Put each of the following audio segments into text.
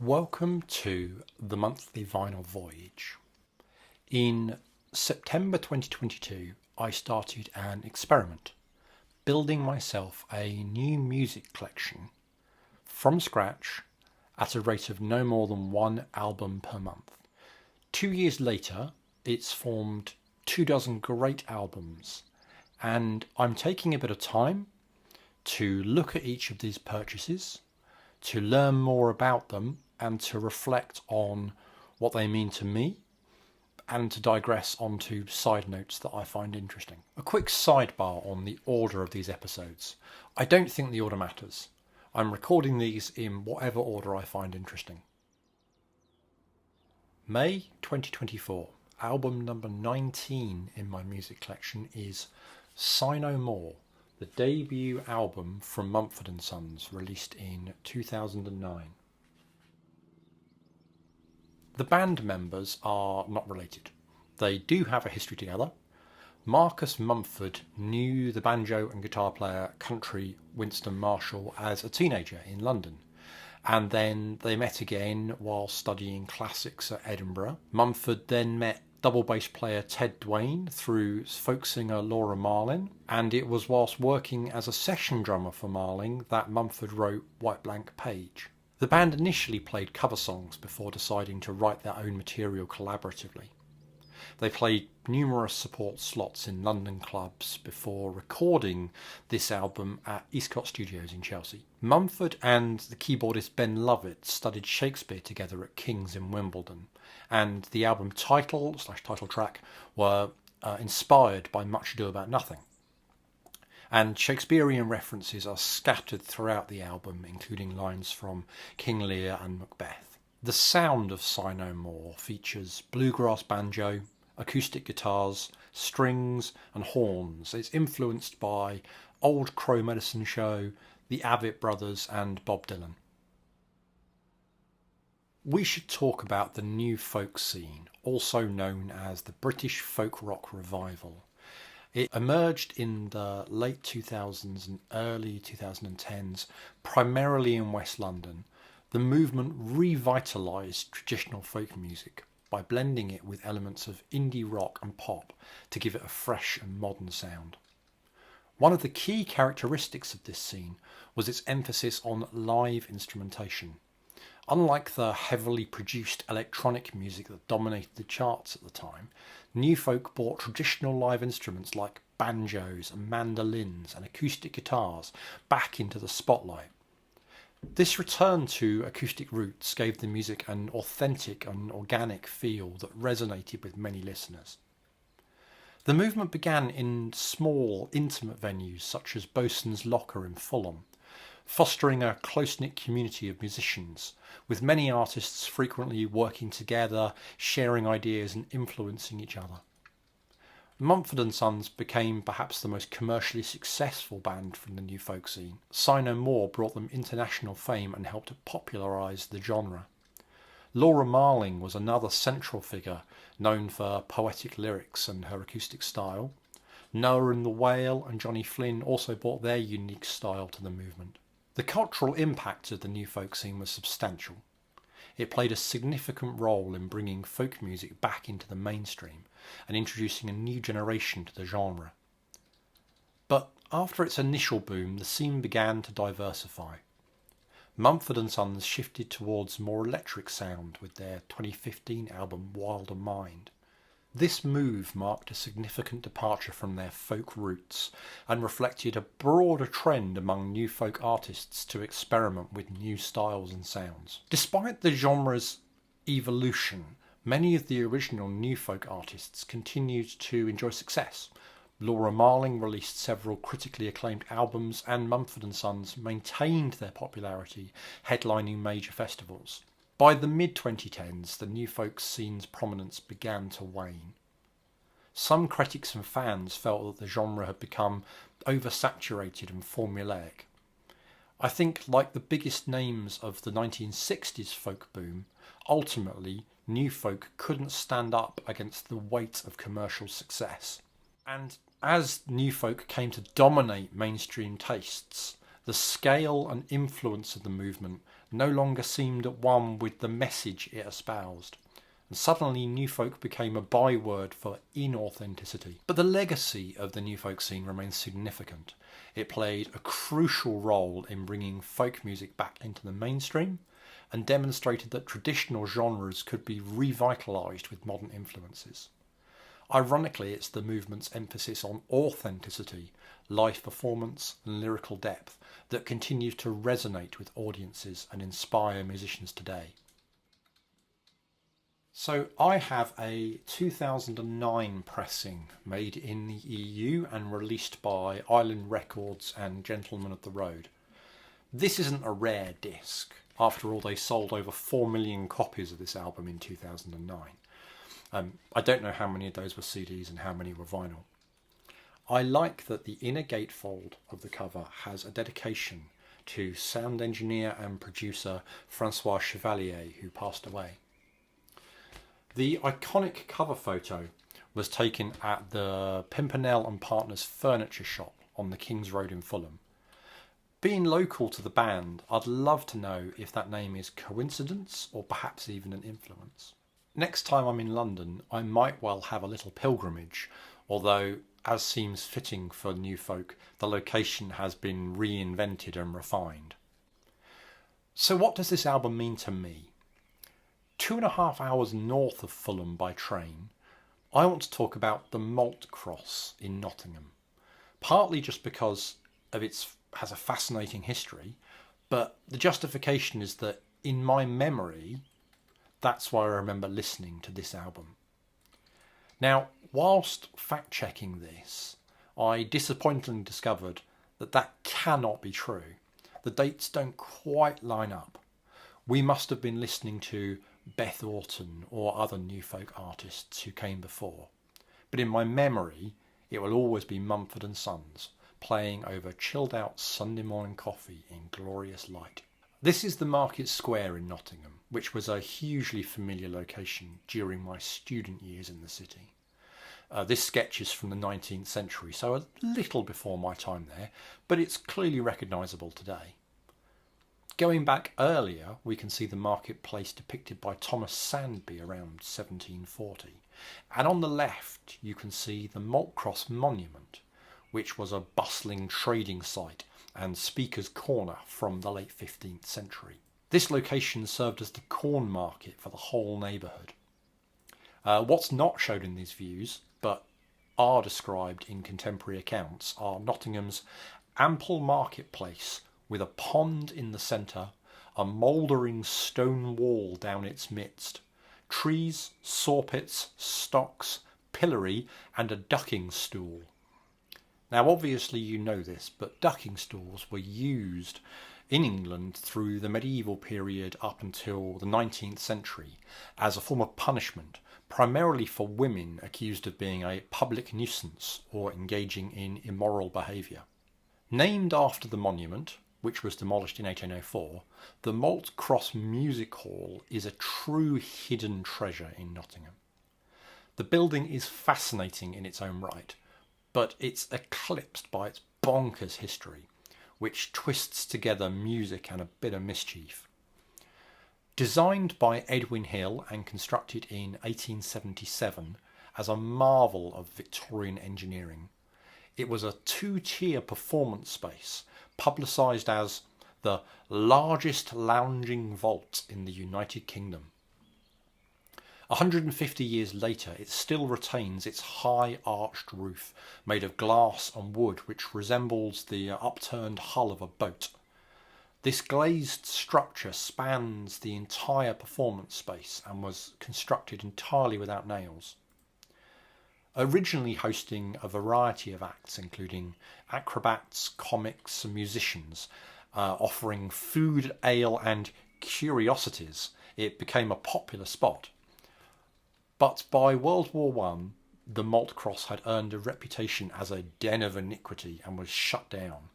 Welcome to the monthly vinyl voyage. In September 2022, I started an experiment, building myself a new music collection from scratch at a rate of no more than one album per month. 2 years later, it's formed 24 great albums, and I'm taking a bit of time to look at each of these purchases, to learn more about them, and to reflect on what they mean to me, and to digress onto side notes that I find interesting. A quick sidebar on the order of these episodes. I don't think the order matters. I'm recording these in whatever order I find interesting. May 2024, album number 19 in my music collection is Sigh No More, the debut album from Mumford & Sons, released in 2009. The band members are not related. They do have a history together. Marcus Mumford knew the banjo and guitar player country Winston Marshall as a teenager in London, and then they met again while studying classics at Edinburgh. Mumford then met double bass player Ted Dwayne through folk singer Laura Marling, and it was whilst working as a session drummer for Marling that Mumford wrote White Blank Page. The band initially played cover songs before deciding to write their own material collaboratively. They played numerous support slots in London clubs before recording this album at Eastcott Studios in Chelsea. Mumford and the keyboardist Ben Lovett studied Shakespeare together at King's in Wimbledon, and the album title track were inspired by Much Ado About Nothing. And Shakespearean references are scattered throughout the album, including lines from King Lear and Macbeth. The sound of Sigh No More features bluegrass banjo, acoustic guitars, strings and horns. It's influenced by Old Crow Medicine Show, the Avett Brothers and Bob Dylan. We should talk about the new folk scene, also known as the British folk rock revival. It emerged in the late 2000s and early 2010s, primarily in West London. The movement revitalised traditional folk music by blending it with elements of indie rock and pop to give it a fresh and modern sound. One of the key characteristics of this scene was its emphasis on live instrumentation. Unlike the heavily produced electronic music that dominated the charts at the time, new folk brought traditional live instruments like banjos and mandolins and acoustic guitars back into the spotlight. This return to acoustic roots gave the music an authentic and organic feel that resonated with many listeners. The movement began in small, intimate venues such as Bosun's Locker in Fulham, fostering a close-knit community of musicians, with many artists frequently working together, sharing ideas and influencing each other. Mumford & Sons became perhaps the most commercially successful band from the new folk scene. Sigh No More brought them international fame and helped to popularise the genre. Laura Marling was another central figure, known for poetic lyrics and her acoustic style. Noah and the Whale and Johnny Flynn also brought their unique style to the movement. The cultural impact of the new folk scene was substantial. It played a significant role in bringing folk music back into the mainstream and introducing a new generation to the genre. But after its initial boom, the scene began to diversify. Mumford & Sons shifted towards more electric sound with their 2015 album Wilder Mind. This move marked a significant departure from their folk roots and reflected a broader trend among new folk artists to experiment with new styles and sounds. Despite the genre's evolution, many of the original new folk artists continued to enjoy success. Laura Marling released several critically acclaimed albums, and Mumford & Sons maintained their popularity, headlining major festivals. By the mid-2010s, the new folk scene's prominence began to wane. Some critics and fans felt that the genre had become oversaturated and formulaic. I think, like the biggest names of the 1960s folk boom, ultimately new folk couldn't stand up against the weight of commercial success. And as new folk came to dominate mainstream tastes, the scale and influence of the movement no longer seemed at one with the message it espoused, and suddenly new folk became a byword for inauthenticity. But the legacy of the new folk scene remains significant. It played a crucial role in bringing folk music back into the mainstream and demonstrated that traditional genres could be revitalised with modern influences. Ironically, it's the movement's emphasis on authenticity, live performance and lyrical depth that continues to resonate with audiences and inspire musicians today. So I have a 2009 pressing made in the EU and released by Island Records and Gentlemen of the Road. This isn't a rare disc. After all, they sold over 4 million copies of this album in 2009. I don't know how many of those were CDs and how many were vinyl. I like that the inner gatefold of the cover has a dedication to sound engineer and producer Francois Chevalier, who passed away. The iconic cover photo was taken at the Pimpernel and Partners furniture shop on the King's Road in Fulham. Being local to the band, I'd love to know if that name is coincidence or perhaps even an influence. Next time I'm in London, I might well have a little pilgrimage, although, as seems fitting for new folk, the location has been reinvented and refined. So what does this album mean to me? 2.5 hours north of Fulham by train, I want to talk about the Malt Cross in Nottingham. Partly just because of its has a fascinating history, but the justification is that in my memory, that's why I remember listening to this album. Now, whilst fact-checking this, I disappointingly discovered that that cannot be true. The dates don't quite line up. We must have been listening to Beth Orton or other new folk artists who came before. But in my memory, it will always be Mumford and Sons, playing over chilled out Sunday morning coffee in glorious light. This is the Market Square in Nottingham, which was a hugely familiar location during my student years in the city. This sketch is from the 19th century, so a little before my time there, but it's clearly recognisable today. Going back earlier, we can see the marketplace depicted by Thomas Sandby around 1740. And on the left, you can see the Malt Cross Monument, which was a bustling trading site and speaker's corner from the late 15th century. This location served as the corn market for the whole neighbourhood. What's not shown in these views, but are described in contemporary accounts, are Nottingham's ample marketplace with a pond in the centre, a mouldering stone wall down its midst, trees, sawpits, stocks, pillory, and a ducking stool. Now obviously you know this, but ducking stools were used in England through the medieval period up until the 19th century as a form of punishment, primarily for women accused of being a public nuisance or engaging in immoral behaviour. Named after the monument, which was demolished in 1804, the Malt Cross Music Hall is a true hidden treasure in Nottingham. The building is fascinating in its own right, but it's eclipsed by its bonkers history, which twists together music and a bit of mischief. Designed by Edwin Hill and constructed in 1877 as a marvel of Victorian engineering, it was a 2-tier performance space publicised as the largest lounging vault in the United Kingdom. 150 years later, it still retains its high arched roof made of glass and wood, which resembles the upturned hull of a boat. This glazed structure spans the entire performance space and was constructed entirely without nails. Originally hosting a variety of acts, including acrobats, comics and musicians, offering food, ale and curiosities, it became a popular spot. But by World War I, the Malt Cross had earned a reputation as a den of iniquity and was shut down.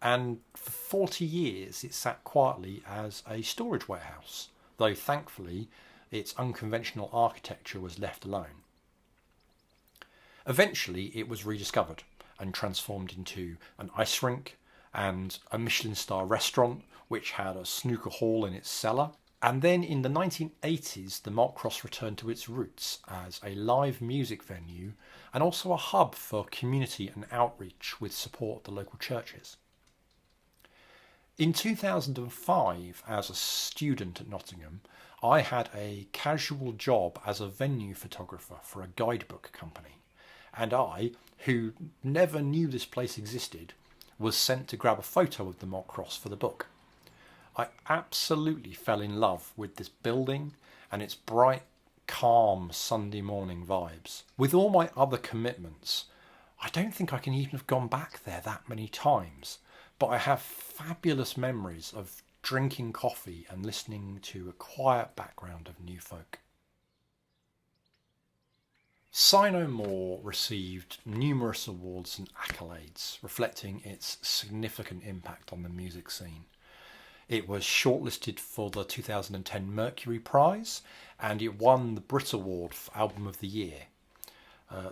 And for 40 years it sat quietly as a storage warehouse, though thankfully its unconventional architecture was left alone. Eventually it was rediscovered and transformed into an ice rink, and a Michelin star restaurant which had a snooker hall in its cellar. And then in the 1980s, the Malt Cross returned to its roots as a live music venue and also a hub for community and outreach with support of the local churches. In 2005, as a student at Nottingham, I had a casual job as a venue photographer for a guidebook company. And I, who never knew this place existed, was sent to grab a photo of the Malt Cross for the book. I absolutely fell in love with this building and its bright, calm Sunday morning vibes. With all my other commitments, I don't think I can even have gone back there that many times, but I have fabulous memories of drinking coffee and listening to a quiet background of new folk. Sigh No More received numerous awards and accolades, reflecting its significant impact on the music scene. It was shortlisted for the 2010 Mercury Prize, and it won the Brit Award for Album of the Year.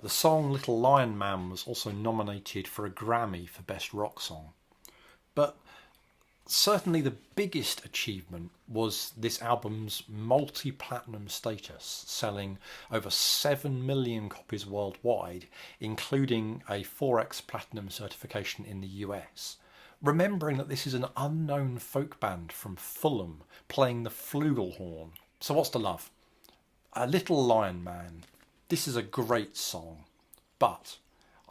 The song Little Lion Man was also nominated for a Grammy for Best Rock Song. But certainly the biggest achievement was this album's multi-platinum status, selling over 7 million copies worldwide, including a 4x platinum certification in the US. Remembering that this is an unknown folk band from Fulham playing the flugelhorn. So what's to love? A Little Lion Man. This is a great song, but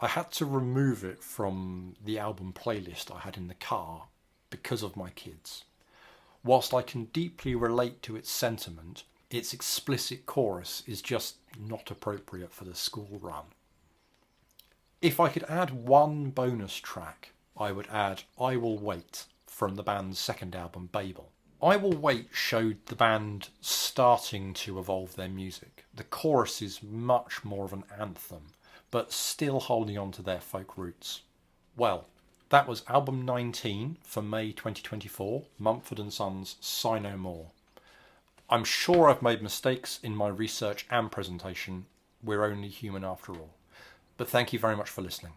I had to remove it from the album playlist I had in the car because of my kids. Whilst I can deeply relate to its sentiment, its explicit chorus is just not appropriate for the school run. If I could add one bonus track, I would add I Will Wait from the band's second album, Babel. I Will Wait showed the band starting to evolve their music. The chorus is much more of an anthem, but still holding on to their folk roots. Well, that was album 19 for May 2024, Mumford & Sons' Sigh No More. I'm sure I've made mistakes in my research and presentation. We're only human after all. But thank you very much for listening.